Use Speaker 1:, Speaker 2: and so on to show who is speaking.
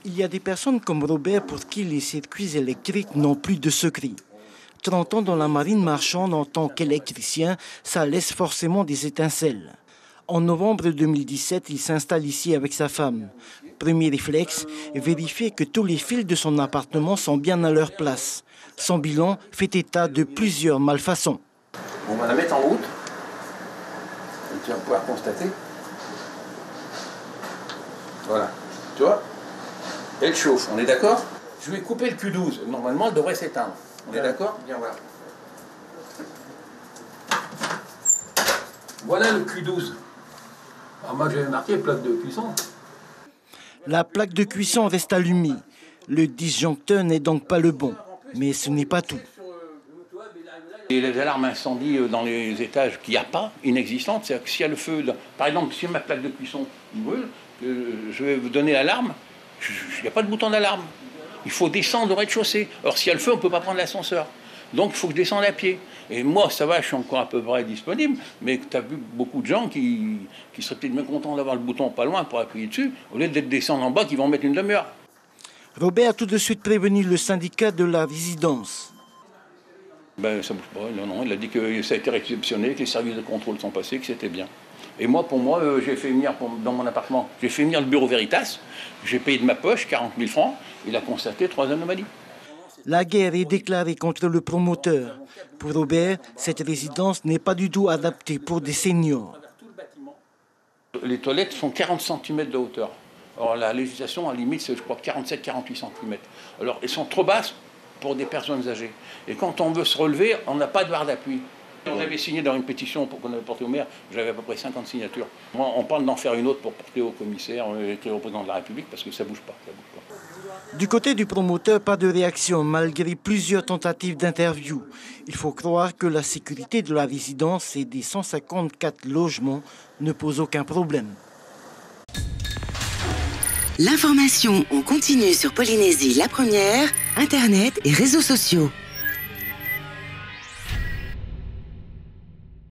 Speaker 1: Il y a des personnes comme Robert pour qui les circuits électriques n'ont plus de secret. 30 ans dans la marine marchande en tant qu'électricien, ça laisse forcément des étincelles. En novembre 2017, il s'installe ici avec sa femme. Premier réflexe, vérifier que tous les fils de son appartement sont bien à leur place. Son bilan fait état de plusieurs malfaçons.
Speaker 2: On va la mettre en route. Et tu vas pouvoir constater. Voilà. Tu vois? Elle chauffe, on est d'accord? Je vais couper le Q12. Normalement, elle devrait s'éteindre. On est d'accord? Bien, voilà. Voilà le Q12. Alors moi, j'avais marqué plaque de cuisson.
Speaker 1: La plaque de cuisson reste allumée. Le disjoncteur n'est donc pas le bon. Mais ce n'est pas tout.
Speaker 2: Et les alarmes incendie dans les étages qu'il n'y a pas, inexistantes, c'est-à-dire que s'il y a le feu, par exemple, si ma plaque de cuisson brûle, je vais vous donner l'alarme, il n'y a pas de bouton d'alarme. Il faut descendre au rez-de-chaussée. Or, s'il y a le feu, on ne peut pas prendre l'ascenseur. Donc, il faut que je descende à pied. Et moi, ça va, je suis encore à peu près disponible, mais tu as vu beaucoup de gens qui seraient peut-être bien contents d'avoir le bouton pas loin pour appuyer dessus, au lieu d'être descendre en bas, qui vont mettre une demi-heure.
Speaker 1: Robert a tout de suite prévenu le syndicat de la résidence.
Speaker 2: Ben, ça bouge pas. Non, il a dit que ça a été réceptionné, que les services de contrôle sont passés, que c'était bien. Et moi, pour moi, j'ai fait venir dans mon appartement, j'ai fait venir le bureau Veritas, j'ai payé de ma poche 40 000 francs, il a constaté 3 anomalies.
Speaker 1: La guerre est déclarée contre le promoteur. Pour Robert, cette résidence n'est pas du tout adaptée pour des seniors.
Speaker 2: Les toilettes font 40 cm de hauteur. Alors la législation, à la limite, c'est je crois 47-48 cm. Alors elles sont trop basses pour des personnes âgées. Et quand on veut se relever, on n'a pas de barre d'appui. On avait signé dans une pétition qu'on avait portée au maire, j'avais à peu près 50 signatures. Moi, on parle d'en faire une autre pour porter au commissaire et au président de la République parce que ça bouge pas.
Speaker 1: Du côté du promoteur, pas de réaction malgré plusieurs tentatives d'interview. Il faut croire que la sécurité de la résidence et des 154 logements ne pose aucun problème.
Speaker 3: L'information en continu sur Polynésie la première, Internet et réseaux sociaux.